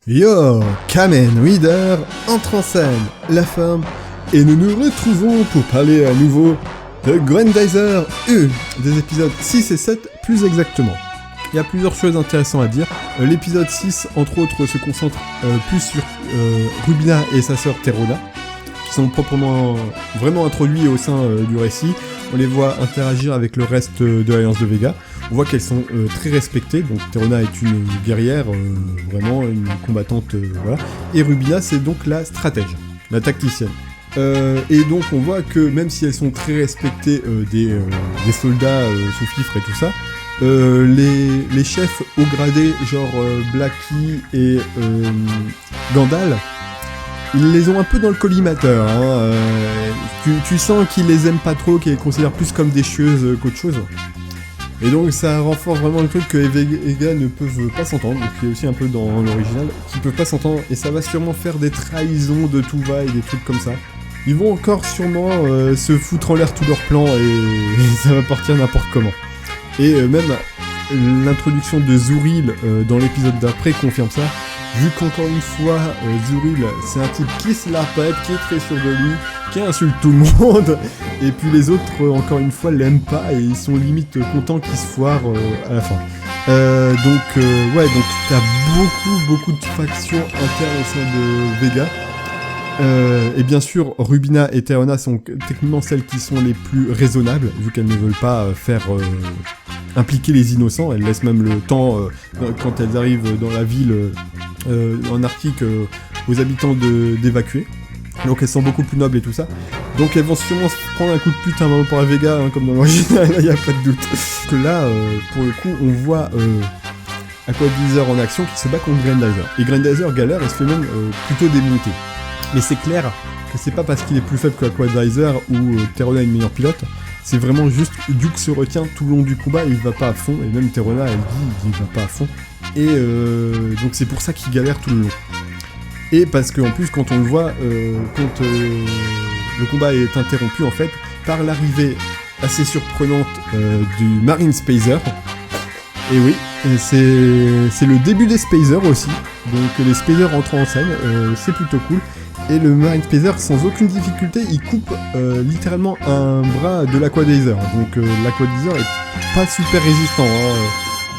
Yo, Kamen Rider entre en scène, la forme, et nous nous retrouvons pour parler à nouveau de Grendizer U, des épisodes 6 et 7 plus exactement. Il y a plusieurs choses intéressantes à dire. L'épisode 6, entre autres, se concentre plus sur Rubina et sa sœur Terona, qui sont proprement vraiment introduits au sein du récit. On les voit interagir avec le reste de l'Alliance de Vega. On voit qu'elles sont très respectées, donc Terona est une guerrière, vraiment une combattante, voilà. Et Rubina, c'est donc la stratège, la tacticienne. Et donc on voit que même si elles sont très respectées des soldats sous fifre et tout ça, les chefs haut gradés, genre Blackie et Gandalf, ils les ont un peu dans le collimateur, hein. Tu sens qu'ils les aiment pas trop, qu'ils les considèrent plus comme des chieuses qu'autre chose. Et donc ça renforce vraiment le truc que Eva et Vega ne peuvent pas s'entendre, donc qui est aussi un peu dans l'original, qui peuvent pas s'entendre, et ça va sûrement faire des trahisons de tout va et des trucs comme ça. Ils vont encore sûrement se foutre en l'air tout leur plan et ça va partir n'importe comment. Et même l'introduction de Zuril dans l'épisode d'après confirme ça, vu qu'encore une fois, Zuril, c'est un type qui se la pète, qui est très sûr de lui, qui insulte tout le monde, et puis les autres, encore une fois, l'aiment pas, et ils sont limite contents qu'ils se foirent à la fin. Donc t'as beaucoup de factions internes au sein de Vega. Et bien sûr, Rubina et Terona sont techniquement celles qui sont les plus raisonnables, vu qu'elles ne veulent pas faire impliquer les innocents. Elles laissent même le temps, quand elles arrivent dans la ville en Arctique, aux habitants d'évacuer. Donc elles sont beaucoup plus nobles et tout ça. Donc elles vont sûrement se prendre un coup de pute à un moment pour la Vega, hein, comme dans l'original, il n'y a pas de doute. Parce que là, pour le coup, on voit Aquadizer en action qui se bat contre Grendizer. Et Grendizer galère et se fait même plutôt démonter. Mais c'est clair que c'est pas parce qu'il est plus faible que Aquadizer ou Terona est une meilleure pilote, c'est vraiment juste Duke se retient tout le long du combat et il va pas à fond, et même Terona elle dit il va pas à fond. Et donc c'est pour ça qu'il galère tout le long. Et parce qu'en plus quand on le voit, quand le combat est interrompu en fait, par l'arrivée assez surprenante du Marine Spacer. Et oui, c'est le début des Spacers aussi, donc les Spacers rentrent en scène, c'est plutôt cool. Et le Marine Spacer, sans aucune difficulté, il coupe littéralement un bras de l'Aquadizer. Donc l'Aquadizer est pas super résistant, hein.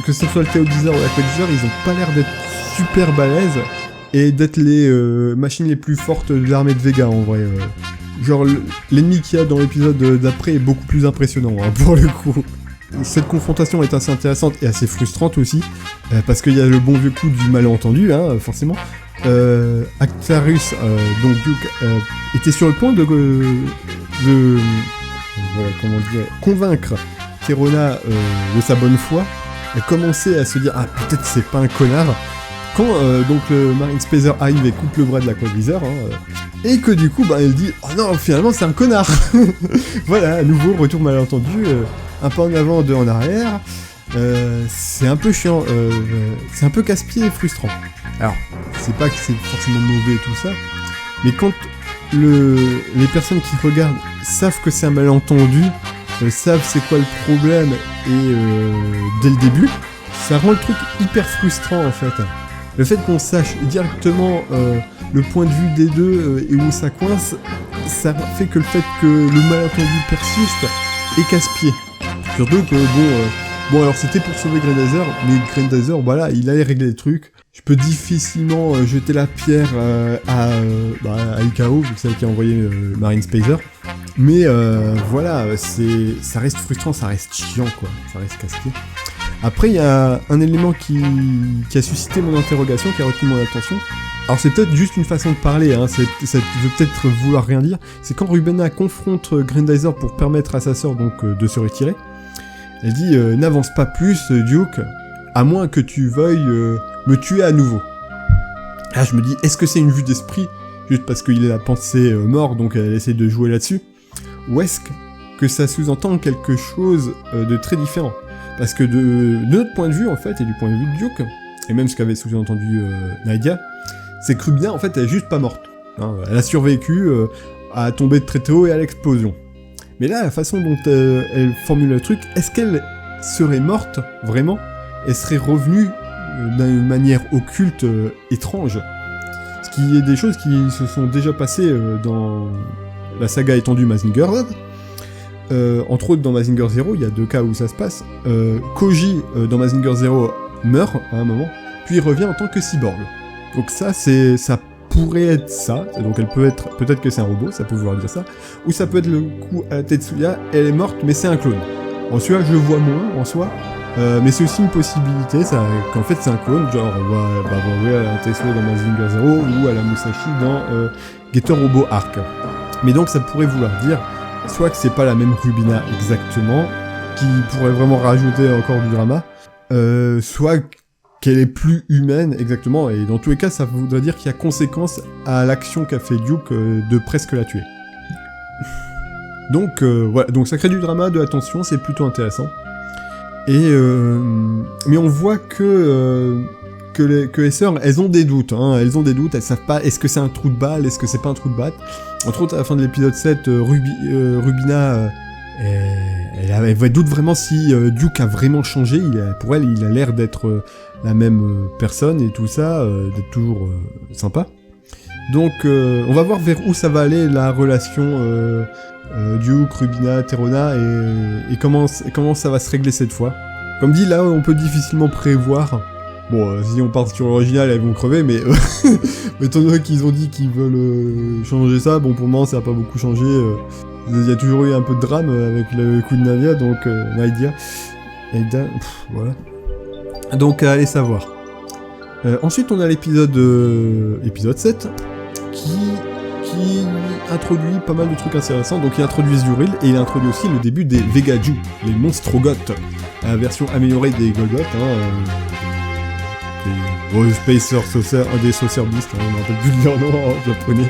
Que ce soit le Theodizer ou l'Aquadizer, ils ont pas l'air d'être super balèzes et d'être les machines les plus fortes de l'armée de Vega en vrai. Genre l'ennemi qu'il y a dans l'épisode d'après est beaucoup plus impressionnant, hein, pour le coup. Cette confrontation est assez intéressante et assez frustrante aussi, parce qu'il y a le bon vieux coup du malentendu, hein, forcément. Actarus, donc Duke, était sur le point de convaincre Terona de sa bonne foi, et commençait à se dire ah peut-être c'est pas un connard, quand donc le Marine Spacer arrive et coupe le bras de l'Aquadizer, et que du coup elle dit oh non finalement c'est un connard. Voilà, à nouveau retour malentendu, un pas en avant, deux en arrière. C'est un peu chiant, c'est un peu casse-pied et frustrant. Alors, c'est pas que c'est forcément mauvais et tout ça, mais quand les personnes qui regardent savent que c'est un malentendu, savent c'est quoi le problème, et dès le début, ça rend le truc hyper frustrant en fait. Le fait qu'on sache directement le point de vue des deux et où ça coince, ça fait que le fait que le malentendu persiste est casse-pied. Surtout que bon alors c'était pour sauver Grendizer, mais Grendizer, voilà, il allait régler le truc. Je peux difficilement jeter la pierre à Ikao, vu que c'est elle qui a envoyé Marine Spacer. Mais voilà, ça reste frustrant, ça reste chiant quoi, ça reste casse-pied. Après il y a un élément qui a suscité mon interrogation, qui a retenu mon attention. Alors c'est peut-être juste une façon de parler, hein, ça veut peut-être vouloir rien dire. C'est quand Rubina confronte Grendizer pour permettre à sa sœur donc de se retirer. Elle dit n'avance pas plus, Duke, à moins que tu veuilles me tuer à nouveau. Là je me dis, est-ce que c'est une vue d'esprit, juste parce qu'il a pensé mort, donc elle essaie de jouer là-dessus, ou est-ce que ça sous-entend quelque chose de très différent? Parce que de notre point de vue en fait, et du point de vue de Duke, et même ce qu'avait sous-entendu Nadia, c'est que Rubina en fait elle est juste pas morte. Hein, elle a survécu à tomber de très haut et à l'explosion. Mais là, la façon dont elle formule le truc, est-ce qu'elle serait morte, vraiment? Elle serait revenue d'une manière occulte étrange. Ce qui est des choses qui se sont déjà passées dans la saga étendue Mazinger Z. Entre autres dans Mazinger Zero, il y a 2 cas où ça se passe. Koji dans Mazinger Zero meurt à un moment, puis il revient en tant que cyborg. Donc ça pourrait être ça, donc elle peut être, peut-être que c'est un robot, ça peut vouloir dire ça, ou ça peut être le coup à Tetsuya, elle est morte mais c'est un clone. En celui-là je le vois moins en soi, mais c'est aussi une possibilité, ça, qu'en fait c'est un clone, genre on va voir à la Tetsuya dans Mazinger Zero ou à la Musashi dans Getter Robo Arc. Mais donc ça pourrait vouloir dire soit que c'est pas la même Rubina exactement, qui pourrait vraiment rajouter encore du drama, soit qu'elle est plus humaine exactement, et dans tous les cas ça voudrait dire qu'il y a conséquence à l'action qu'a fait Duke de presque la tuer. Donc voilà, donc ça crée du drama, de la tension, c'est plutôt intéressant. Et mais on voit que les sœurs, elles ont des doutes, elles savent pas, est-ce que c'est un trou de balle, est-ce que c'est pas un trou de balle. Entre autres, à la fin de l'épisode 7, Rubina, elle doute vraiment si Duke a vraiment changé, pour elle, il a l'air d'être la même personne et tout ça, d'être toujours sympa. Donc, on va voir vers où ça va aller, la relation Duke, Rubina, Terona, et comment ça va se régler cette fois. Comme dit, là, on peut difficilement prévoir. Bon, si on part sur l'original, elles vont crever, mais étant donné qu'ils ont dit qu'ils veulent changer ça, bon, pour le moment, ça n'a pas beaucoup changé. Il y a toujours eu un peu de drame avec le coup de Nadia, donc Nadia, voilà. Donc, allez savoir. Ensuite, on a l'épisode 7, qui introduit pas mal de trucs intéressants. Donc, il introduit Zuril, et il introduit aussi le début des Vegaju, les Monstrogoth, la version améliorée des Golgoth, des Spacer Saucer, des Saucer Beast, on ne rappelle plus de leur nom en japonais.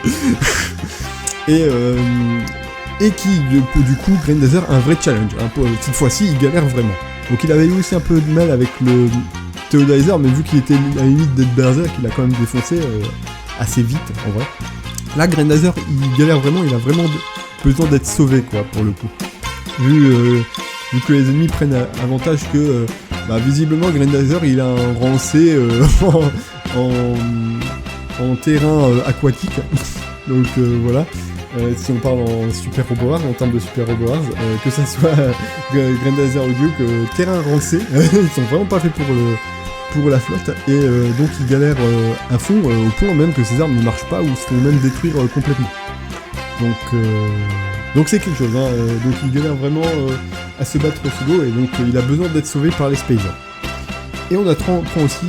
et qui, du coup, Grendazer a un vrai challenge. Cette fois-ci, il galère vraiment. Donc il avait eu aussi un peu de mal avec le Theodizer, mais vu qu'il était à la limite d'être Berserk, il a quand même défoncé assez vite, en vrai. Là, Grendazer, il galère vraiment, il a vraiment besoin d'être sauvé, quoi, pour le coup. Vu que les ennemis prennent avantage que... visiblement, Grendazer, il a un rang C en terrain aquatique. Donc voilà, si on parle en Super Robo Wars, en termes de Super Robo Wars, que ça soit Grendazer ou Duke, terrain rang C, ils sont vraiment pas faits pour la flotte, et donc ils galèrent à fond, au point même que ces armes ne marchent pas ou se font même détruire complètement. Donc c'est quelque chose, donc il galère vraiment à se battre sous l'eau, et donc il a besoin d'être sauvé par les Spacers. Et on apprend aussi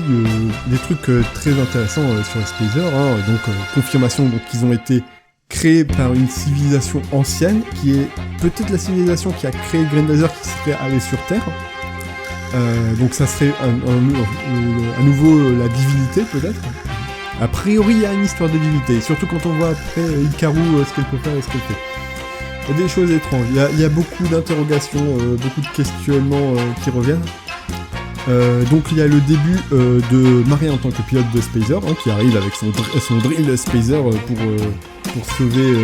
des trucs très intéressants sur les Spacers, donc confirmation qu'ils ont été créés par une civilisation ancienne, qui est peut-être la civilisation qui a créé Grendazer qui serait allée sur Terre. Donc ça serait à nouveau la divinité peut-être. A priori il y a une histoire de divinité, surtout quand on voit après Hikaru ce qu'elle peut faire et ce qu'elle fait. Il y a des choses étranges, il y a beaucoup d'interrogations, beaucoup de questionnements qui reviennent. Donc il y a le début de Maria en tant que pilote de Spacer, qui arrive avec son drill Spacer pour sauver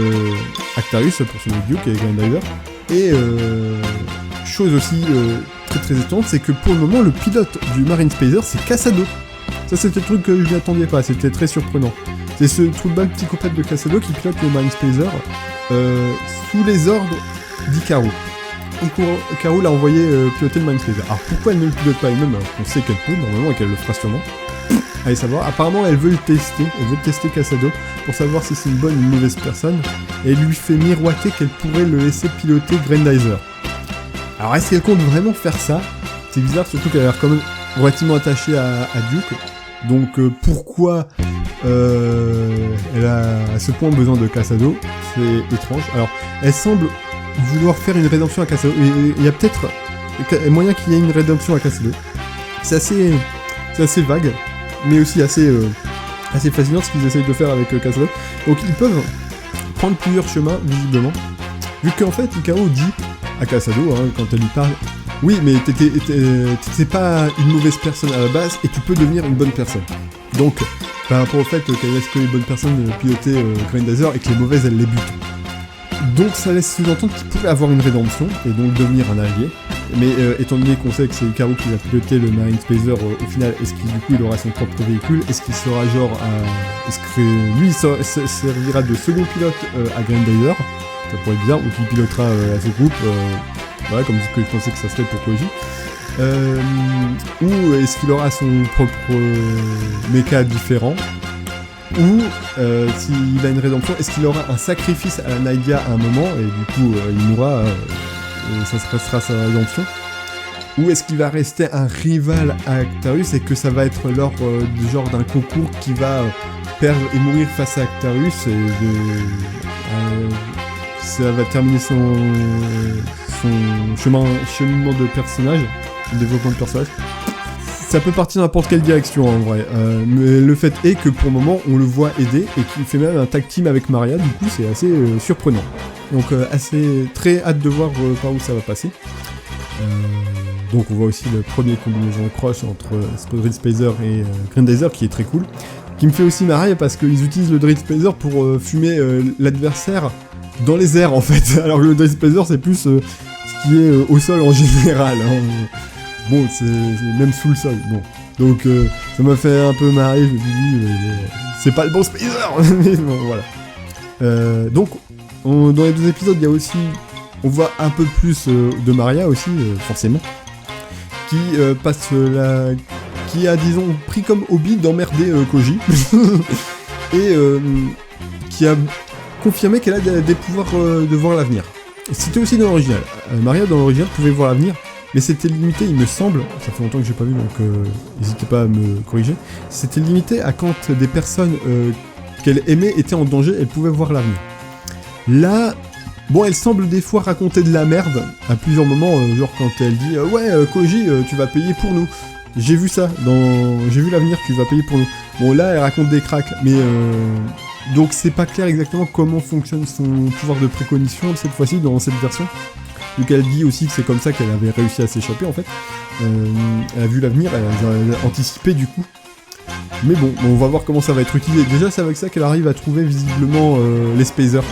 Actarus, pour sauver Duke et Grendazer. Et chose aussi très très étonnante, c'est que pour le moment le pilote du Marine Spacer c'est Kasado. Ça c'était le truc que je m'attendais pas, c'était très surprenant. C'est ce trou de balle psychopathe de Kasado qui pilote le Marine Spacer sous les ordres d'Hikaru. Hikaru l'a envoyé piloter le Marine Spacer. Alors pourquoi elle ne le pilote pas elle-même, alors qu'on sait qu'elle peut normalement et qu'elle le fera sûrement. Allez savoir, apparemment elle veut tester Kasado pour savoir si c'est une bonne ou une mauvaise personne, et elle lui fait miroiter qu'elle pourrait le laisser piloter Grendazer. Alors est-ce qu'elle compte vraiment faire ça? C'est bizarre, surtout qu'elle a l'air quand même relativement attachée à Duke, donc pourquoi elle a à ce point besoin de Kasado, c'est étrange. Alors elle semble vouloir faire une rédemption à Kasado, et il y a peut-être moyen qu'il y ait une rédemption à Kasado. C'est assez vague, mais aussi assez fascinant ce qu'ils essayent de faire avec Kasado. Donc ils peuvent prendre plusieurs chemins, visiblement, vu qu'en fait Hikaru dit à Kasado, quand elle lui parle, oui mais t'étais pas une mauvaise personne à la base, et tu peux devenir une bonne personne. Donc par rapport au fait qu'elle laisse que les bonnes personnes piloter Grendazer, et que les mauvaises elles les butent. Donc ça laisse sous-entendre qu'il pourrait avoir une rédemption, et donc devenir un allié. Mais étant donné qu'on sait que c'est Ikaru qui va piloter le Marine Spacer, au final, est-ce qu'il du coup il aura son propre véhicule? Est-ce qu'il sera genre est-ce que lui servira de second pilote à Grendizer? Ça pourrait être bizarre, ou qu'il pilotera à ce groupe, voilà, comme ce que je pensais que ça serait pour Koji. Ou est-ce qu'il aura son propre mecha différent? Ou s'il a une rédemption, est-ce qu'il aura un sacrifice à la Naïga à un moment, et du coup il mourra, et ça restera sa rédemption? Ou est-ce qu'il va rester un rival à Actarus et que ça va être lors du genre d'un concours qui va perdre et mourir face à Actarus, et ça va terminer son cheminement de personnage, le développement de personnage. Ça peut partir dans n'importe quelle direction en vrai, mais le fait est que pour le moment on le voit aider et qu'il fait même un tag team avec Maria, du coup c'est assez surprenant. Donc très hâte de voir par où ça va passer. Donc on voit aussi le premier combinaison cross entre Drill Spacer et Grendizer qui est très cool. Qui me fait aussi marrer parce qu'ils utilisent le Drill Spacer pour fumer l'adversaire dans les airs en fait, alors que le Drill Spacer c'est plus ce qui est au sol en général. Hein. Bon, c'est même sous le sol, bon. Donc ça m'a fait un peu marrer, je me suis dit, c'est pas le bon Spacer. Mais bon, voilà. Donc, dans les 2 épisodes, il y a aussi, on voit un peu plus de Maria aussi, forcément, qui qui a, disons, pris comme hobby d'emmerder Koji, et qui a confirmé qu'elle a des pouvoirs de voir l'avenir. C'était aussi dans l'original. Maria, dans l'original, pouvait voir l'avenir, mais c'était limité, il me semble, ça fait longtemps que j'ai pas vu, donc n'hésitez pas à me corriger, c'était limité à quand des personnes qu'elle aimait étaient en danger, elle pouvait voir l'avenir. Là, bon, elle semble des fois raconter de la merde, à plusieurs moments, genre quand elle dit « Ouais, Koji, tu vas payer pour nous. J'ai vu ça, j'ai vu l'avenir, tu vas payer pour nous. » Bon, là, elle raconte des cracks, mais... Donc c'est pas clair exactement comment fonctionne son pouvoir de précognition cette fois-ci, dans cette version. Donc elle dit aussi que c'est comme ça qu'elle avait réussi à s'échapper en fait. Elle a vu l'avenir, elle a anticipé du coup. Mais bon, on va voir comment ça va être utilisé. Déjà c'est avec ça qu'elle arrive à trouver visiblement les Spacers.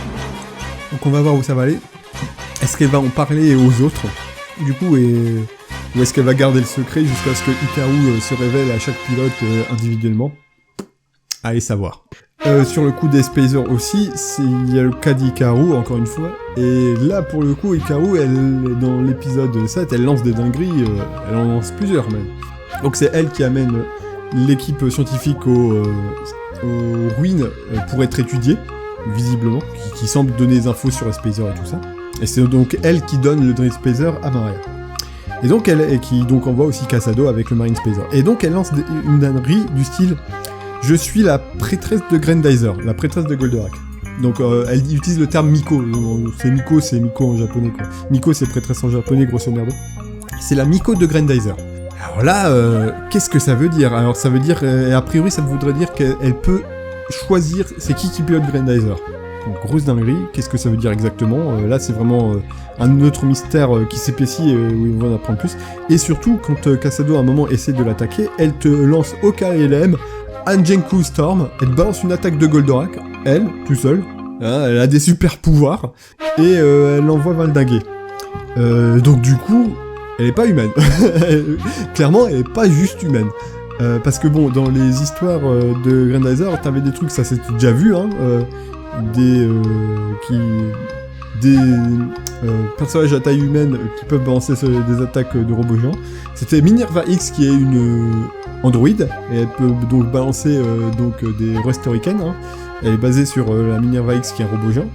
Donc on va voir où ça va aller. Est-ce qu'elle va en parler aux autres du coup, ou est-ce qu'elle va garder le secret jusqu'à ce que Ikaru se révèle à chaque pilote individuellement? Allez savoir. Sur le coup des Spacers aussi, il y a le cas d'Ikaru, encore une fois, et là, pour le coup, Ikaru, elle, dans l'épisode 7, elle lance des dingueries, elle en lance plusieurs, même. Donc c'est elle qui amène l'équipe scientifique aux ruines pour être étudiée, visiblement, qui semble donner des infos sur les Spacers et tout ça. Et c'est donc elle qui donne le Drill Spacer à Maria. Et donc qui envoie aussi Kasado avec le Marine Spacer. Et donc elle lance une dinguerie du style... Je suis la prêtresse de Grendizer, la prêtresse de Goldorak. Donc elle utilise le terme Miko. C'est Miko en japonais quoi. Miko c'est prêtresse en japonais grosso merdo. C'est la Miko de Grendizer. Alors là, qu'est-ce que ça veut dire? Alors ça veut dire, a priori ça voudrait dire qu'elle peut choisir c'est qui pilote Grendizer. Donc grosse dinguerie, qu'est-ce que ça veut dire exactement? Là c'est vraiment un autre mystère qui s'épaissit où on va en apprendre plus. Et surtout quand Kasado à un moment essaie de l'attaquer, elle te lance au KLM Anjenku Storm, elle balance une attaque de Goldorak, elle, tout seule, hein, elle a des super pouvoirs, et elle l'envoie valdinguer. Donc du coup, elle est pas humaine. Clairement, elle est pas juste humaine. Parce que bon, dans les histoires de Grendizer, t'avais des trucs, ça s'était déjà vu, hein, des personnages à taille humaine qui peuvent balancer des attaques de robots géants. C'était Minerva X qui est une androïde, et elle peut donc balancer des Rust Hurricane, hein. Elle est basée sur la Minerva X qui est un robot géant.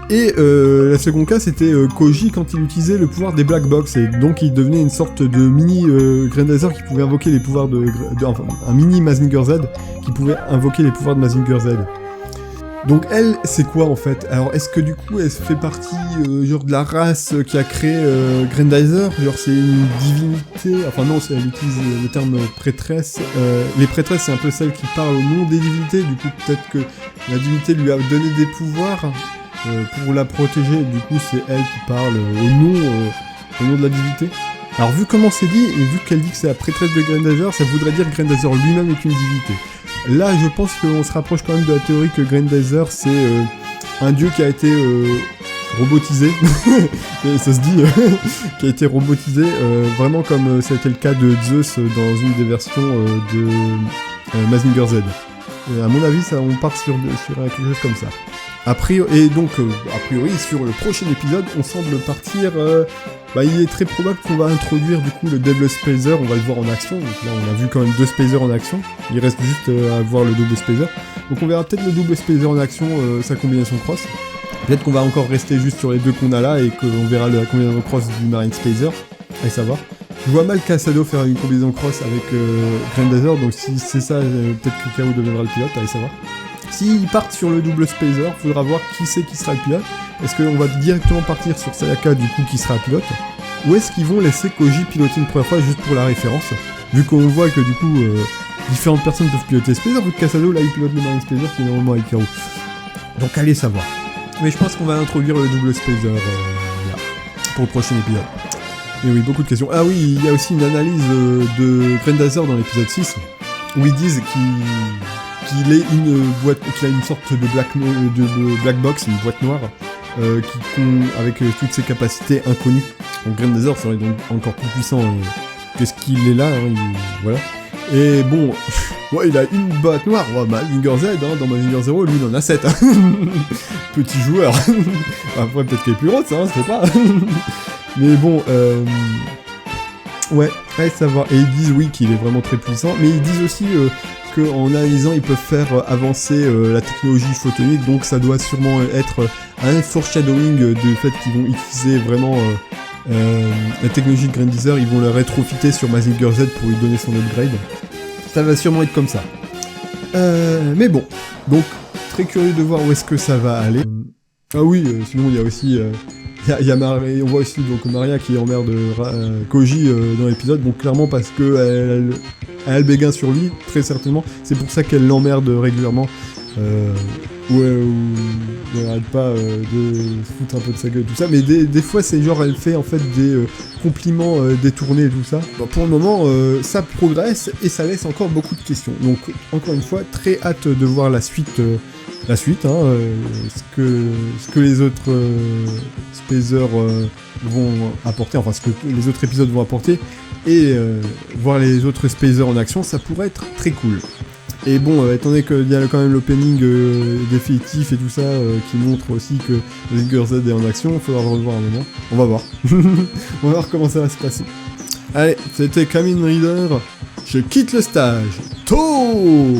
Et le second cas c'était Koji quand il utilisait le pouvoir des Black Box, et donc il devenait une sorte de mini Grendizer qui pouvait invoquer les pouvoirs enfin, un mini Mazinger Z qui pouvait invoquer les pouvoirs de Mazinger Z. Donc elle, c'est quoi en fait? Alors est-ce que du coup elle fait partie genre de la race qui a créé Grendizer? Genre c'est une divinité? Enfin non, elle utilise le terme prêtresse. Les prêtresses c'est un peu celles qui parlent au nom des divinités, du coup peut-être que la divinité lui a donné des pouvoirs pour la protéger, du coup c'est elle qui parle au nom de la divinité. Alors vu comment c'est dit, et vu qu'elle dit que c'est la prêtresse de Grendizer, ça voudrait dire que Grendizer lui-même est une divinité. Là, je pense qu'on se rapproche quand même de la théorie que Grendizer, c'est un dieu qui a été robotisé, et ça se dit, qui a été robotisé, vraiment comme ça a été le cas de Zeus dans une des versions de Mazinger Z. À mon avis, ça, on part sur quelque chose comme ça. A priori, sur le prochain épisode, on semble partir... il est très probable qu'on va introduire du coup le Double Spacer, on va le voir en action. Donc là, on a vu quand même 2 Spacers en action. Il reste juste à voir le Double Spacer. Donc on verra peut-être le Double Spacer en action, sa combinaison cross. Peut-être qu'on va encore rester juste sur les 2 qu'on a là et qu'on verra la combinaison cross du Marine Spacer. Allez savoir. Je vois mal Casado faire une combinaison cross avec Grendazer, donc si c'est ça, peut-être que K.O. deviendra le pilote, allez savoir. S'ils partent sur le double Spacer, il faudra voir qui c'est qui sera le pilote. Est-ce qu'on va directement partir sur Sayaka, du coup, qui sera le pilote? Ou est-ce qu'ils vont laisser Koji piloter une première fois juste pour la référence? Vu qu'on voit que, du coup, différentes personnes peuvent piloter Spacer, vu que Casado, là, il pilote le Marine Spacer, qui est normalement avec K.O. Donc, allez savoir. Mais je pense qu'on va introduire le double Spacer, là, pour le prochain épisode. Et oui, beaucoup de questions. Ah oui, il y a aussi une analyse de Grendazer dans l'épisode 6, où ils disent qu'il est une boîte, qu'il a une sorte de black box, une boîte noire, avec toutes ses capacités inconnues. Donc Grendazer serait donc encore plus puissant que ce qu'il est là, hein, voilà. Et bon, ouais, il a une boîte noire, ouais, Mazinger Z, hein, dans Mazinger 0, lui il en a 7. Hein. Petit joueur. Après peut-être qu'il est plus gros, ça, hein, je sais pas. Mais bon, ouais, allez savoir. Et ils disent oui qu'il est vraiment très puissant, mais ils disent aussi qu'en analysant ils peuvent faire avancer la technologie photonique, donc ça doit sûrement être un foreshadowing du fait qu'ils vont utiliser vraiment la technologie de Grendazer, ils vont la rétrofiter sur Mazinger Z pour lui donner son upgrade. Ça va sûrement être comme ça. Mais bon, donc très curieux de voir où est-ce que ça va aller. Ah oui, sinon il y a aussi... Il y a on voit aussi donc Maria qui emmerde Koji dans l'épisode, donc clairement parce que elle a le béguin sur lui, très certainement. C'est pour ça qu'elle l'emmerde régulièrement. Où elle arrête pas de se foutre un peu de sa gueule, tout ça. Mais des fois, c'est genre, elle fait en fait des compliments détournés et tout ça. Bon, pour le moment, ça progresse et ça laisse encore beaucoup de questions. Donc, encore une fois, très hâte de voir la suite, ce que les autres Spacers vont apporter, enfin ce que les autres épisodes vont apporter, et voir les autres Spacers en action, ça pourrait être très cool. Et bon, étant donné qu'il y a quand même l'opening définitif et tout ça, qui montre aussi que Mazinger Z est en action, il faudra le revoir un moment. On va voir. On va voir comment ça va se passer. Allez, c'était Kamen Rider, je quitte le stage. Tôt.